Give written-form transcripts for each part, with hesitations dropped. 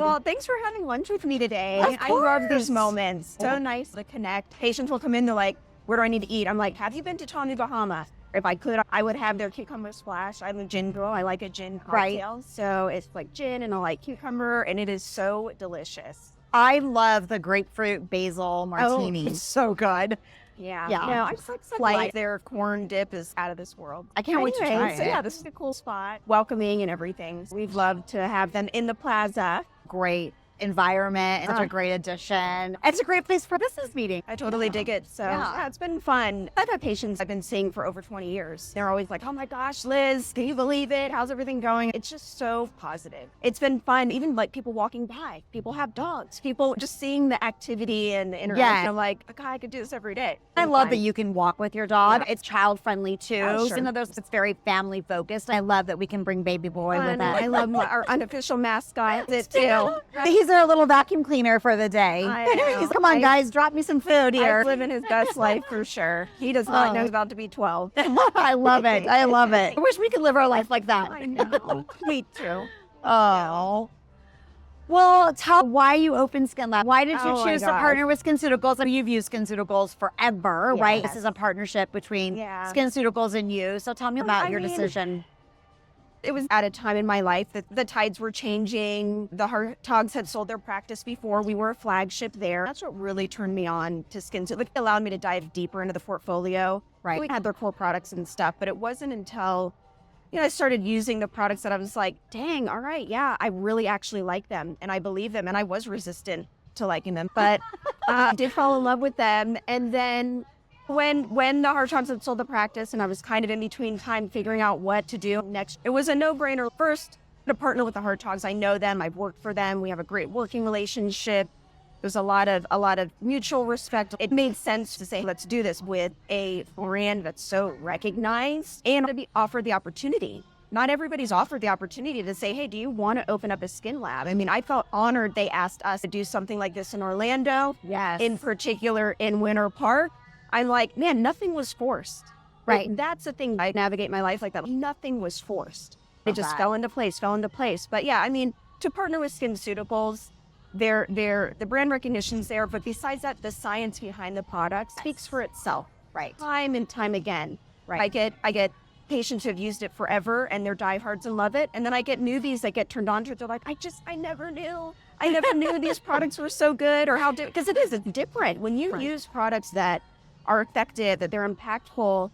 Well, thanks for having lunch with me today. Of I love course. these moments. So nice to connect. Patients will come in, they're like, where do I need to eat? I'm like, have you been to Tommy Bahama? If I could, I would have their cucumber splash. I'm a gin girl. I like a gin cocktail. So it's like gin and I like cucumber, and it is so delicious. I love the grapefruit basil martini. It's so good. Yeah. Yeah. No, I'm so excited. Like their corn dip is out of this world. I can't wait to try so it. yeah, this is a cool spot. Welcoming and everything. We've loved to have them in the plaza. Great environment. It's a great addition. It's a great place for business meeting. I totally dig it. So yeah, it's been fun. I've had patients I've been seeing for over 20 years. They're always like, oh my gosh, Liz, can you believe it? How's everything going? It's just so positive. It's been fun. Even like people walking by, people have dogs, people just seeing the activity and the interaction. I'm like, God, I could do this every day. I love that you can walk with your dog. Yeah. It's child friendly too. Oh, sure. It's very family focused. I love that we can bring baby boy with us. I love our unofficial mascot too. He's our little vacuum cleaner for the day. Come on, guys, drop me some food here. I'm living his best life for sure. He does not know he's about to be 12. I love it. I love it. I wish we could live our life like that. I know. Me too. Oh. Well, tell why you opened SkinLab. Why did you choose to partner with SkinCeuticals? I mean, you've used SkinCeuticals forever, right? This is a partnership between SkinCeuticals and you. So tell me about your decision. It was at a time in my life that the tides were changing. The Hartogs had sold their practice before. We were a flagship there. That's what really turned me on to SkinCeuticals. It allowed me to dive deeper into the portfolio. Right. We had their core products and stuff, but it wasn't until I started using the products that I was like, dang, all right, yeah, I really actually like them and I believe them. And I was resistant to liking them, but I did fall in love with them. And then when the Hartogs had sold the practice and I was kind of in between time figuring out what to do next, it was a no-brainer first to partner with the Hartogs. I know them, I've worked for them, we have a great working relationship. There's a lot of mutual respect. It made sense to say, let's do this with a brand that's so recognized and to be offered the opportunity. Not everybody's offered the opportunity to say, hey, do you want to open up a skin lab? I mean, I felt honored they asked us to do something like this in Orlando, in particular in Winter Park. I'm like, man, nothing was forced. Right. Like, that's the thing. I navigate my life like that. Nothing was forced. It just fell into place. But yeah, I mean, to partner with SkinCeuticals, the brand recognition's there, but besides that, the science behind the product speaks for itself. Right. Time and time again. Right. I get patients who have used it forever and they're diehards and love it. And then I get newbies that get turned on to it. They're like, I never knew these products were so good or how, because it's different. When you use products that are effective, that they're impactful,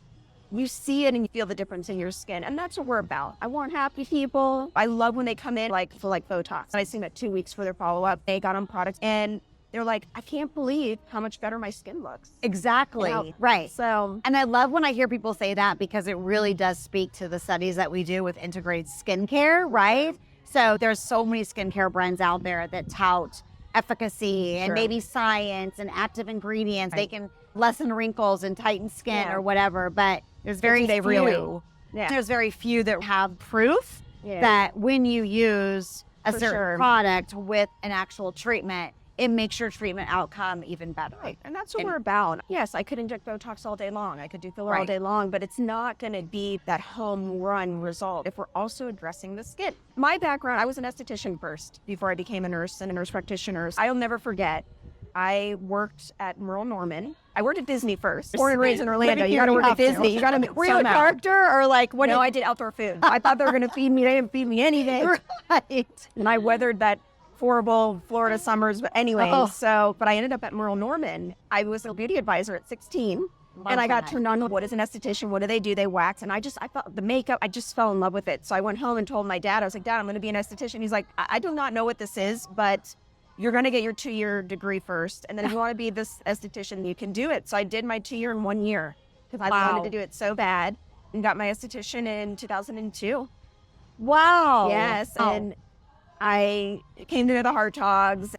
you see it and you feel the difference in your skin. And that's what we're about. I want happy people. I love when they come in for Botox. And I see them at 2 weeks for their follow-up. They got on products and they're like, I can't believe how much better my skin looks. Exactly. Right. So, and I love when I hear people say that because it really does speak to the studies that we do with integrated skincare, right? So there's so many skincare brands out there that tout efficacy and maybe science and active ingredients. They can lessen wrinkles and tighten skin or whatever, but there's very few. There's very few that have proof that when you use a certain product with an actual treatment, it makes your treatment outcome even better. Right. And that's what we're about. Yes, I could inject Botox all day long. I could do filler all day long, but it's not going to be that home run result if we're also addressing the skin. My background, I was an esthetician first before I became a nurse and a nurse practitioner. I'll never forget, I worked at Merle Norman. I worked at Disney first. Born and raised in Orlando. You got to work at Disney. You got to. Were you a character or like what? No, I did outdoor food. I thought they were going to feed me. They didn't feed me anything. Right. And I weathered that horrible Florida summers. But anyway, but I ended up at Merle Norman. I was a beauty advisor at 16. And I got turned on to what is an esthetician? What do? They wax. And I felt the makeup, I just fell in love with it. So I went home and told my dad, I was like, Dad, I'm going to be an esthetician. He's like, I do not know what this is, but you're going to get your 2-year degree first. And then if you want to be this esthetician, you can do it. So I did my 2 year in 1 year because I wanted to do it so bad and got my esthetician in 2002. Wow. Yes. And I came to the Hartogs.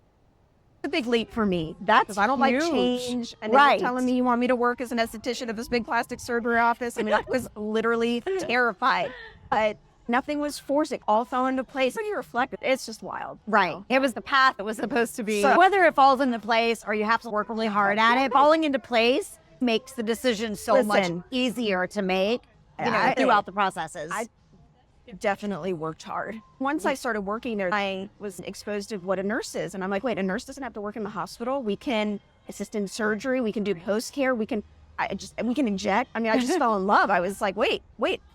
A big leap for me. That's I don't huge. like change. And they were telling me you want me to work as an esthetician at this big plastic surgery office. I mean, I was literally terrified. But nothing was forced. It all fell into place. When you reflect, it's just wild. Right. So, it was the path it was supposed to be. So, whether it falls into place or you have to work really hard at it, falling into place makes the decision so much easier to make throughout the processes. definitely worked hard. Once I started working there, I was exposed to what a nurse is. And I'm like, wait, a nurse doesn't have to work in the hospital. We can assist in surgery. We can do post-care. We can inject. I mean, I just fell in love. I was like, wait,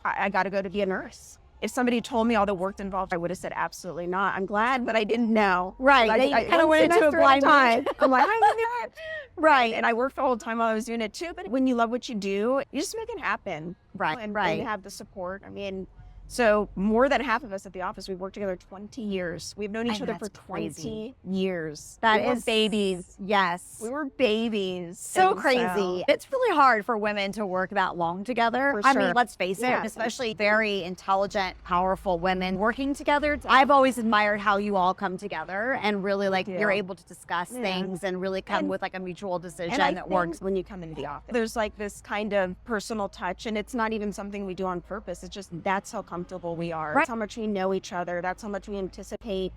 I got to go to be a nurse. If somebody told me all the work involved, I would have said absolutely not. I'm glad, but I didn't know. Right. I kind of went into a blind time. I'm like, I'm gonna do it. Right. And I worked the whole time while I was doing it too. But when you love what you do, you just make it happen. Right. And Right. have the support. I mean, so more than half of us at the office, we've worked together 20 years. We've known each other for 20 years. That we were is babies. Yes. We were babies. So And crazy. It's really hard for women to work that long together. For I sure. mean, let's face it, Yeah. especially very intelligent, powerful women working together. I've always admired how you all come together and really like Yeah. you're able to discuss Yeah. things and really come And- with like a mutual decision And I that think works. when you come into the office. There's like this kind of personal touch, and it's not even something we do on purpose. It's just that's how comfortable we are. Right. That's how much we know each other. That's how much we anticipate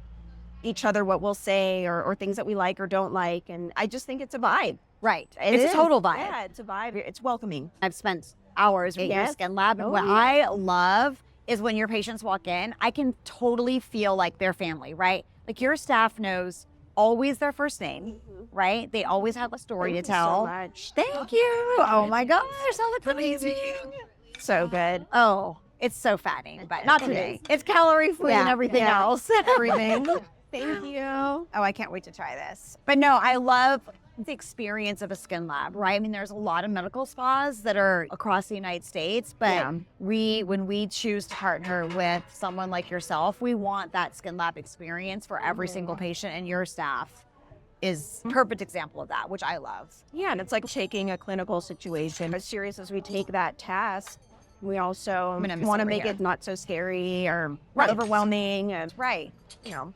each other, what we'll say, or things that we like or don't like. And I just think it's a vibe. Right. It It's is. a total vibe. Yeah, it's a vibe. It's welcoming. I've spent hours with your Yes. skin lab. And Oh, what yeah. I love is when your patients walk in, I can totally feel like their family, right? Like your staff knows always their first name, right? They always have a story Thank to you tell. so much. Thank you. Oh my gosh, that looks amazing. So good. Oh, it's so fattening, but not today. It's calorie free and Yeah, everything yeah. else. Everything. Thank you. Oh, I can't wait to try this. But no, I love the experience of a skin lab, right? I mean, there's a lot of medical spas that are across the United States, but Yeah. when we choose to partner with someone like yourself, we want that skin lab experience for every single patient, and your staff is a perfect example of that, which I love. Yeah, and it's like taking a clinical situation. As serious as we take that task, we also gonna miss want to over make here. it not so scary or Right. overwhelming. And, Right. you know,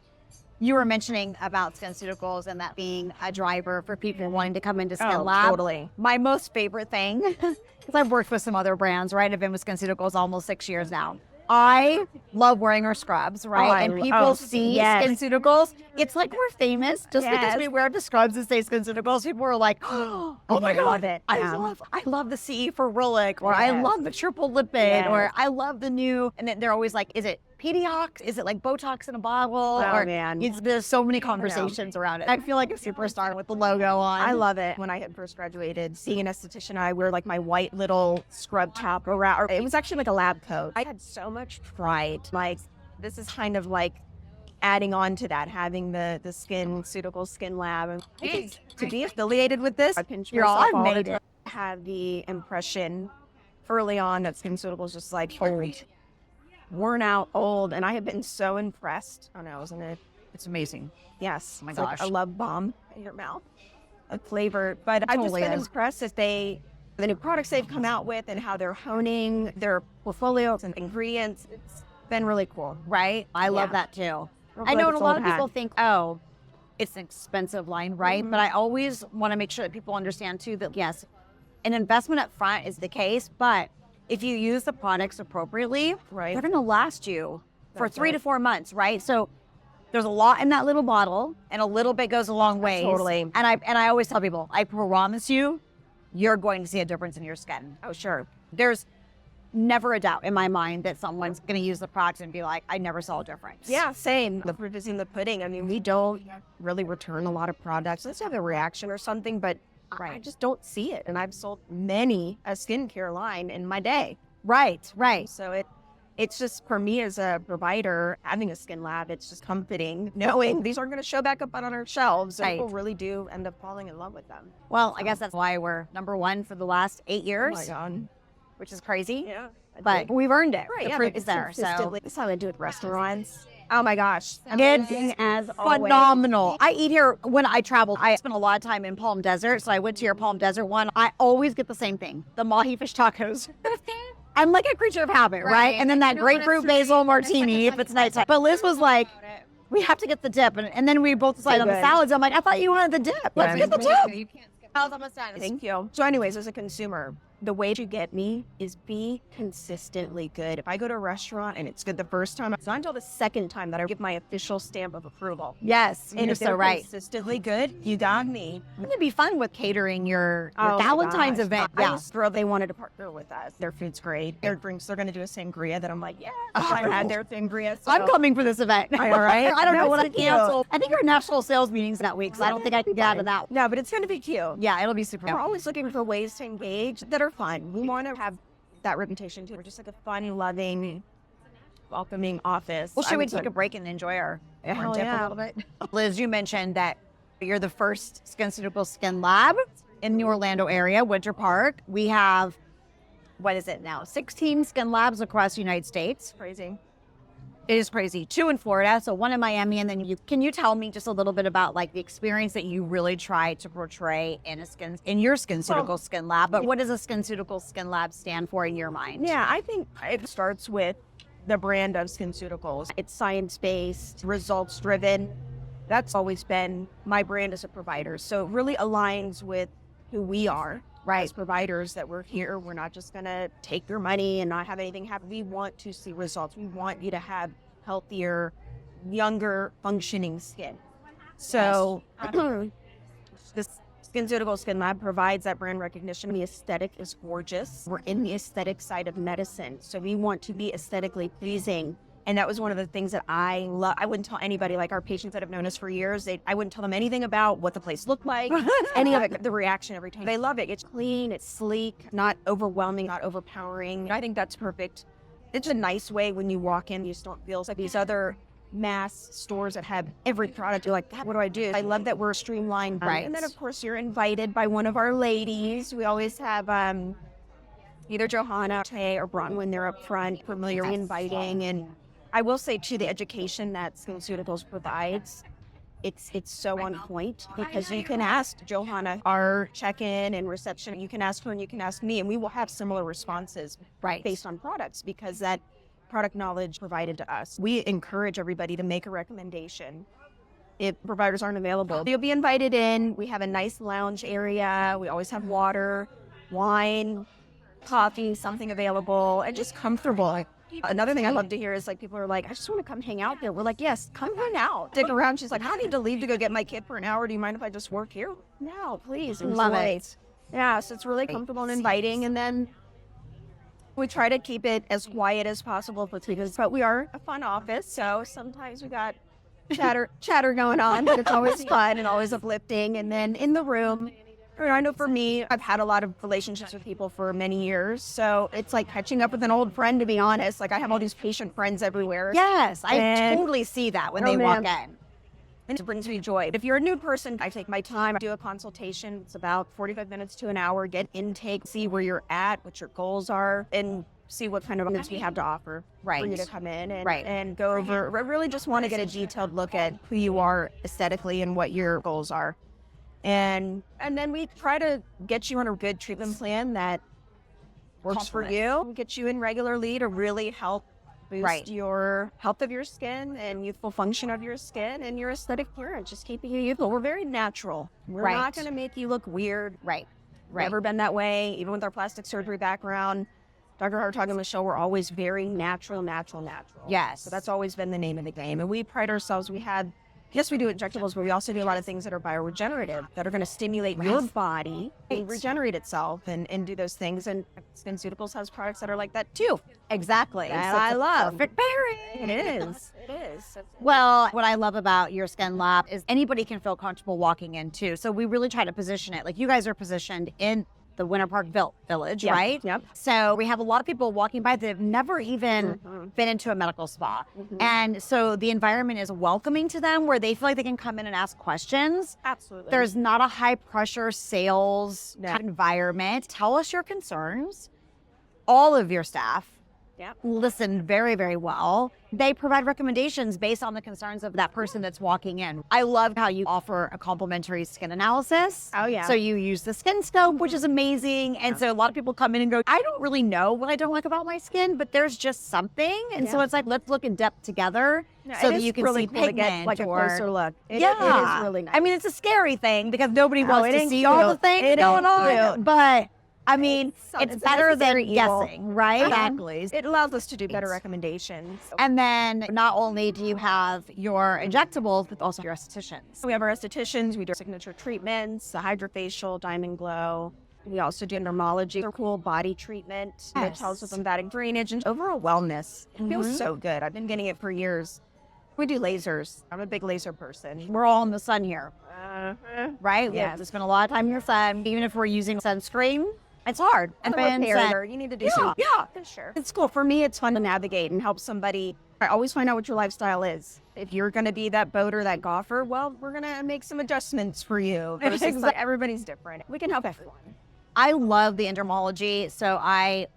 You were mentioning about SkinCeuticals and that being a driver for people wanting to come into Skin Lab. totally. My most favorite thing, because I've worked with some other brands, right? I've been with SkinCeuticals almost 6 years now. I love wearing our scrubs, right? And people see yes. SkinCeuticals. It's like we're famous just because Yes. we wear the scrubs that say SkinCeuticals. People are like, oh my I God. love it. I Yeah. love the CE for Rillic, or I Yes. love the triple lipid, Yes. or I love the new, and then they're always like, is it Pediox? Is it like Botox in a bottle? Oh, or man. there's so many conversations around it. I feel like a superstar with the logo on. I love it. When I had first graduated, seeing an esthetician, I wear like my white little scrub top around. It was actually like a lab coat. I had so much pride. Like, this is kind of like adding on to that, having the SkinCeuticals SkinLab. And I think to be affiliated with this, I pinch You're all, myself I've all the made time. it. I had the impression early on that SkinCeuticals just like old, worn out, old. And I had been so impressed. Oh no, wasn't it? It's amazing. Yes. Oh my It's like gosh. a love bomb in your mouth. A flavor. But I've just totally been is. impressed that the new products they've come out with and how they're honing their portfolios and ingredients. It's been really cool. Right? I love Yeah. that too. Real I good know with and a lot old of people hat. think, oh, it's an expensive line, right? Mhm. But I always want to make sure that people understand too that yes, an investment up front is the case, but if you use the products appropriately, Right. they're going to last you for That's 3 it. to 4 months, right? So there's a lot in that little bottle, and a little bit goes a long way. Totally. And I always tell people, I promise you, you're going to see a difference in your skin. Oh, sure. There's never a doubt in my mind that someone's going to use the product and be like, I never saw a difference. Yeah, same. The proof is in the pudding. I mean, we don't really return a lot of products. Let's have a reaction or something, but I Right. just don't see it. And I've sold many a skincare line in my day. Right, right. So it's just, for me as a provider, having a skin lab, it's just comforting knowing these aren't going to show back up on our shelves. And Right. people really do end up falling in love with them. Well, I guess that's why we're #1 for the last 8 Oh years, my God. which is crazy. Yeah. But we've earned it. Right, The yeah, proof but is there. So consistently- That's how I do it at restaurants. Oh my gosh. It's Amazing as always. phenomenal. I eat here when I travel. I spend a lot of time in Palm Desert, so I went to your Palm Desert one. I always get the same thing, the mahi fish tacos. I'm like a creature of habit, right? And then that grapefruit basil martini if it's nighttime. But Liz was like, we have to get the dip. And then we both decided on the good. salads. I'm like, I thought you wanted the dip. Let's Yeah. get the dip. You can't skip. How's almost done? Thank you. So anyways, as a consumer, the way to get me is be consistently good. If I go to a restaurant and it's good the first time, it's not until the second time that I give my official stamp of approval. Yes, And you're if they're so right. consistently good, you got me. Wouldn't it be fun with catering your Oh my Valentine's gosh. event? I Yeah. was thrilled they wanted to partner with us. Their food's great. Their drinks, they're going to do a sangria that I'm like, yeah, I had their sangria. So. I'm coming for this event. All right. I don't know That's what I so cute. cancel. I think our national sales meeting's that week, so I don't think I can get out of that. No, but it's going to be cute. Yeah, it'll be super We're fun. always looking for ways to engage that are fun. We want to have that reputation too. We're just like a fun, loving, welcoming office. Well, should we I'm take a break and enjoy our Hell dip yeah. a little bit? Liz, you mentioned that you're the first SkinCeuticals SkinLab in the Orlando area, Winter Park. We have, what is it now, 16 Skin Labs across the United States. crazy. It is crazy. 2 in Florida, so 1 in Miami, and then can you tell me just a little bit about like the experience that you really try to portray in your SkinCeuticals Skin Lab? But what does a SkinCeuticals Skin Lab stand for in your mind? Yeah, I think it starts with the brand of SkinCeuticals. It's science-based, results-driven. That's always been my brand as a provider. So it really aligns with who we are. Right. As providers, that we're here. We're not just going to take your money and not have anything happen. We want to see results. We want you to have healthier, younger, functioning skin. So this SkinCeuticals Skin Lab provides that brand recognition. The aesthetic is gorgeous. We're in the aesthetic side of medicine. So we want to be aesthetically pleasing. And that was one of the things that I love. I wouldn't tell anybody, like our patients that have known us for years, I wouldn't tell them anything about what the place looked like, any of it, the reaction every time. They love it. It's clean, it's sleek, not overwhelming, not overpowering. I think that's perfect. It's a nice way when you walk in, you just don't feel like these other mass stores that have every product. You're like, what do I do? I love that we're streamlined. Right. And then, of course, you're invited by one of our ladies. We always have either Johanna, Tay, or Bronwyn. They're up front, familiar, inviting. And I will say, too, the education that SkinCeuticals provides, it's so on point, because you can ask Johanna, our check-in and reception, you can ask her and you can ask me, and we will have similar responses based on products, because that product knowledge provided to us. We encourage everybody to make a recommendation if providers aren't available. You'll be invited in. We have a nice lounge area. We always have water, wine, coffee, something available, and just comfortable. Another thing I love to hear is like people are like, I just want to come hang out there. We're like, yes, come hang out. Stick around. She's like, I need to leave to go get my kid for an hour. Do you mind if I just work here? No, please. Love enjoy. it. Yeah, so it's really comfortable and inviting. And then we try to keep it as quiet as possible, but we are a fun office. So sometimes we got chatter going on, but it's always fun and always uplifting. And then in the room, I know for me, I've had a lot of relationships with people for many years. So it's like catching up with an old friend, to be honest. Like I have all these patient friends everywhere. Yes, I totally see that when they walk in. And it brings me joy. If you're a new person, I take my time, I do a consultation. It's about 45 minutes to an hour, get intake, see where you're at, what your goals are, and see what kind of things we have to offer for you to come in and go over. I really just want to get a detailed look at who you are aesthetically and what your goals are. And then we try to get you on a good treatment plan that works for you, get you in regularly to really help boost your health of your skin and youthful function of your skin and your aesthetic appearance, just keeping you youthful. We're very natural. We're not going to make you look weird. Never been that way. Even with our plastic surgery background, Dr. Hartog and Michelle were always very natural. Yes. So that's always been the name of the game. And we pride ourselves. Yes, we do injectables, but we also do a lot of things that are bioregenerative, that are going to stimulate your body and regenerate itself and do those things. And SkinCeuticals has products that are like that too. Exactly. And I love. Perfect pairing. It is. It is. Well, what I love about your Skin Lab is anybody can feel comfortable walking in too. So we really try to position it. Like you guys are positioned in the Winter Park Village, right? Yep. So we have a lot of people walking by that have never even been into a medical spa. And so the environment is welcoming to them where they feel like they can come in and ask questions. Absolutely. There's not a high pressure sales type environment. Tell us your concerns. All of your staff listen very, very well. They provide recommendations based on the concerns of that person that's walking in. I love how you offer a complimentary skin analysis. Oh, yeah. So you use the skin scope, which is amazing. And so a lot of people come in and go, I don't really know what I don't like about my skin, but there's just something. And so it's like, let's look in depth together so that you can really see cool to get, pigment like a closer look. It is really nice. I mean, it's a scary thing because nobody wants to see all the things It going ain't on. cute. But I mean, it's a better than necessary evil. guessing, right? Exactly. It allows us to do better recommendations. And then not only do you have your injectables, but also your estheticians. So we have our estheticians, we do signature treatments, the hydrofacial, diamond glow. We also do dermology, a cool body treatment that helps with lymphatic drainage and overall wellness. It feels so good. I've been getting it for years. We do lasers. I'm a big laser person. We're all in the sun here, right? Yes. We spend a lot of time in the sun. Even if we're using sunscreen, it's hard. And the repair, you need to do some. Yeah, for sure. It's cool. For me, it's fun to navigate and help somebody. I always find out what your lifestyle is. If you're going to be that boater, that golfer, well, we're going to make some adjustments for you. Everybody's different. We can help everyone. I love the endermology. So I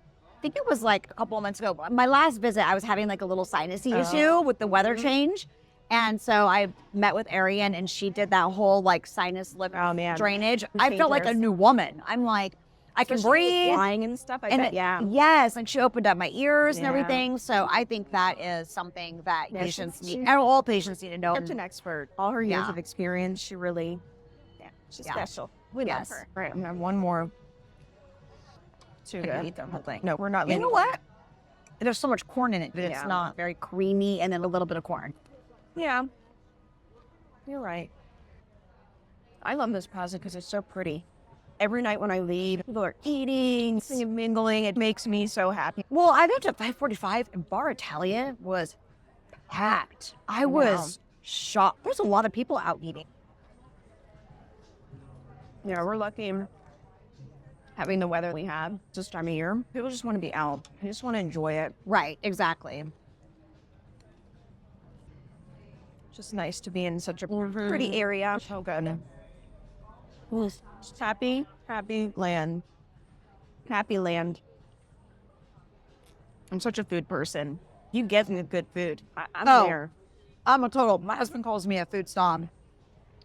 think it was like a couple of months ago. My last visit, I was having like a little sinusy issue with the weather change. And so I met with Arian and she did that whole like sinus lip drainage. I felt like a new woman. I'm like, I can breathe. Flying and stuff. I bet, yeah. Yes, and she opened up my ears and everything. So I think that is something that patients need, and all patients need to know. Such an expert. All her years of experience, she really, she's special. We love her. Right, I'm gonna have one more. Too good. Eat the whole thing. No, we're not. You know what? There's so much corn in it that it's not very creamy, and then a little bit of corn. Yeah, you're right. I love this plaza because it's so pretty. Every night when I leave, people are eating, singing, mingling. It makes me so happy. Well, I went to 545 and Bar Italia was packed. I was shocked. There's a lot of people out eating. Yeah, we're lucky having the weather we have this time of year. People just want to be out. They just want to enjoy it. Right, exactly. Just nice to be in such a pretty area. So good. Just happy land. Happy land. I'm such a food person. You get me good food. I'm there. I'm a total, my husband calls me a food snob.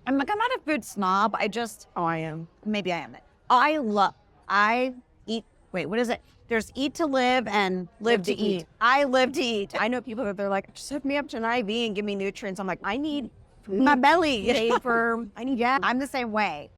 I'm like, I'm not a food snob. I am. Maybe I am it. I eat, wait, what is it? There's eat to live and live to eat. I live to eat. I know people that they're like, just hook me up to an IV and give me nutrients. I'm like, I need my belly. Paper. I'm the same way.